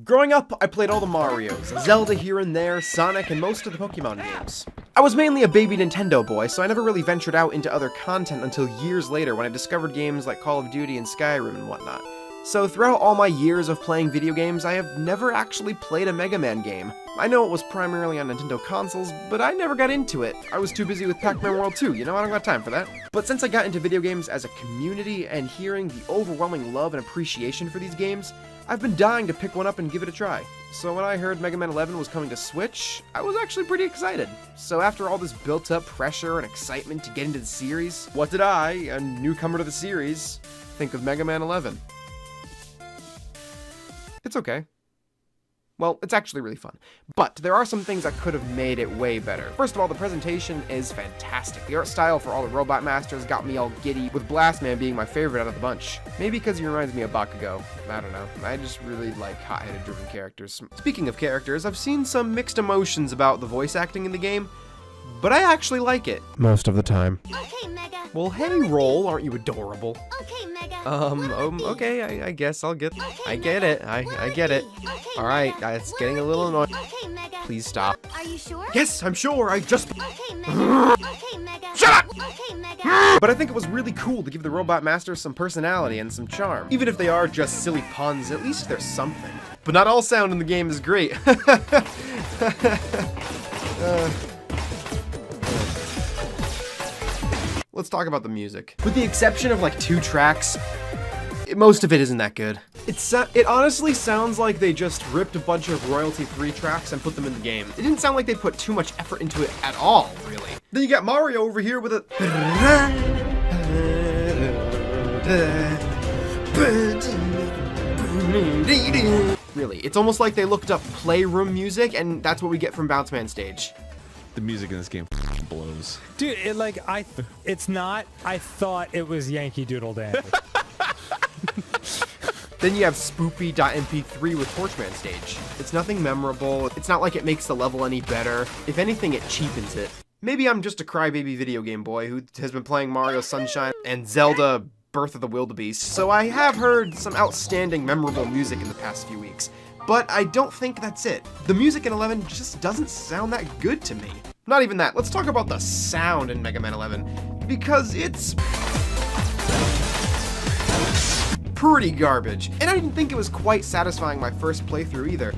Growing up, I played all the Marios, Zelda here and there, Sonic, and most of the Pokemon games. I was mainly a baby Nintendo boy, so I never really ventured out into other content until years later when I discovered games like Call of Duty and Skyrim and whatnot. So throughout all my years of playing video games, I have never actually played a Mega Man game. I know it was primarily on Nintendo consoles, but I never got into it. I was too busy with Pac-Man World 2, you know, I don't got time for that. But since I got into video games as a community and hearing the overwhelming love and appreciation for these games, I've been dying to pick one up and give it a try. So when I heard Mega Man 11 was coming to Switch, I was actually pretty excited. So after all this built-up pressure and excitement to get into the series, what did I, a newcomer to the series, think of Mega Man 11? It's okay. Well, it's actually really fun. But there are some things that could have made it way better. First of all, the presentation is fantastic. The art style for all the Robot Masters got me all giddy, with Blastman being my favorite out of the bunch. Maybe because he reminds me of Bakugo. I don't know. I just really like hot-headed driven characters. Speaking of characters, I've seen some mixed emotions about the voice acting in the game, but I actually like it. Most of the time. Okay, Mega. Well, hey, Roll, aren't you adorable? Okay, Mega. Okay, I guess I'll get... Okay, I get it. I get it. Okay, Alright, Mega. it's getting a little annoying. Okay, Mega. Please stop. Are you sure? Yes, I'm sure, I just... Okay, Mega. Okay, Mega. Shut up! Okay, Mega. But I think it was really cool to give the Robot Masters some personality and some charm. Even if they are just silly puns, at least there's something. But not all sound in the game is great. Let's talk about the music. With the exception of like 2 tracks, most of it isn't that good. It honestly sounds like they just ripped a bunch of royalty-free tracks and put them in the game. It didn't sound like they put too much effort into it at all, really. Then you got Mario over here with a... Really, it's almost like they looked up playroom music, and that's what we get from Bounce Man Stage. The music in this game blows. Dude, it's not. I thought it was Yankee Doodle Dandy. Then you have Spoopy.mp3 with Torchman Stage. It's nothing memorable, it's not like it makes the level any better. If anything, it cheapens it. Maybe I'm just a crybaby video game boy who has been playing Mario Sunshine and Zelda Birth of the Wildebeest, so I have heard some outstanding memorable music in the past few weeks. But I don't think that's it. The music in 11 just doesn't sound that good to me. Not even that, let's talk about the sound in Mega Man 11, because it's pretty garbage. And I didn't think it was quite satisfying my first playthrough either.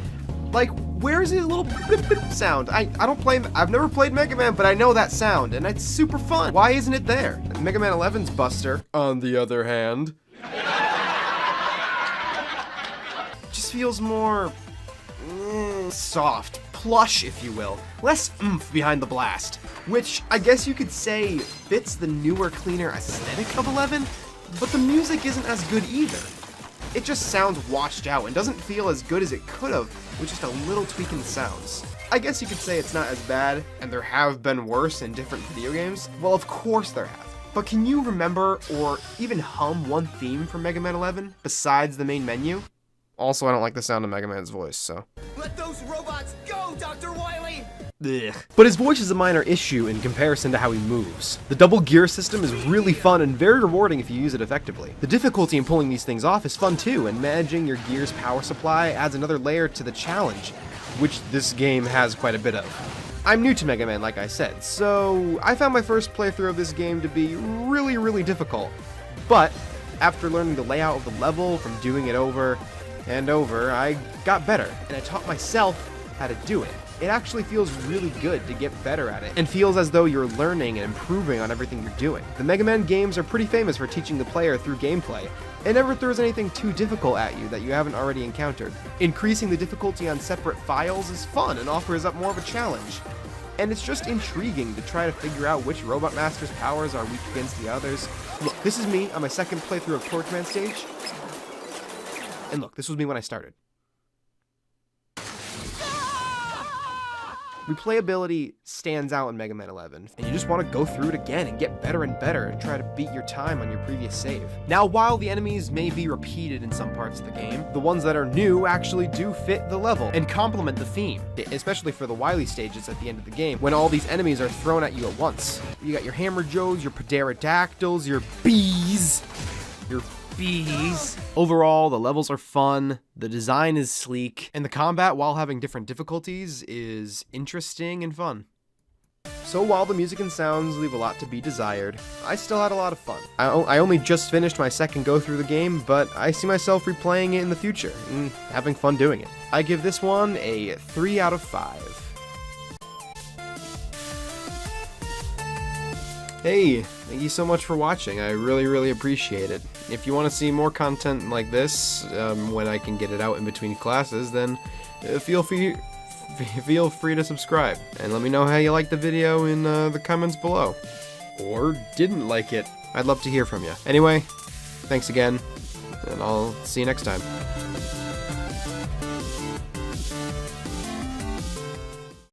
Like, where's his little sound? I've never played Mega Man, but I know that sound, and it's super fun. Why isn't it there? Mega Man 11's Buster, on the other hand, just feels more soft, plush, if you will. Less oomph behind the blast, which I guess you could say fits the newer, cleaner aesthetic of 11, but the music isn't as good either. It just sounds washed out and doesn't feel as good as it could have with just a little tweak in the sounds. I guess you could say it's not as bad, and there have been worse in different video games. Well, of course there have. But can you remember or even hum one theme from Mega Man 11 besides the main menu? Also, I don't like the sound of Mega Man's voice, so... Let those robots go, Dr. Wily! Ugh. But his voice is a minor issue in comparison to how he moves. The double gear system is really fun and very rewarding if you use it effectively. The difficulty in pulling these things off is fun too, and managing your gear's power supply adds another layer to the challenge, which this game has quite a bit of. I'm new to Mega Man, like I said, so I found my first playthrough of this game to be really, really difficult. But after learning the layout of the level from doing it over and over, I got better, and I taught myself how to do it. It actually feels really good to get better at it, and feels as though you're learning and improving on everything you're doing. The Mega Man games are pretty famous for teaching the player through gameplay. It never throws anything too difficult at you that you haven't already encountered. Increasing the difficulty on separate files is fun and offers up more of a challenge. And it's just intriguing to try to figure out which Robot Master's powers are weak against the others. Look, this is me on my second playthrough of Torchman Stage. And look, this was me when I started. Replayability stands out in Mega Man 11, and you just want to go through it again and get better and better and try to beat your time on your previous save. Now, while the enemies may be repeated in some parts of the game, the ones that are new actually do fit the level and complement the theme, especially for the Wily stages at the end of the game, when all these enemies are thrown at you at once. You got your Hammer Joes, your Pterodactyls, your bees, your bees. Overall, the levels are fun, the design is sleek, and the combat, while having different difficulties, is interesting and fun. So while the music and sounds leave a lot to be desired, I still had a lot of fun. I only just finished my second go through the game, but I see myself replaying it in the future, and having fun doing it. I give this one a 3 out of 5. Hey, thank you so much for watching. I really appreciate it. If you want to see more content like this, when I can get it out in between classes, then feel free to subscribe. And let me know how you liked the video in the comments below. Or didn't like it. I'd love to hear from you. Anyway, thanks again, and I'll see you next time.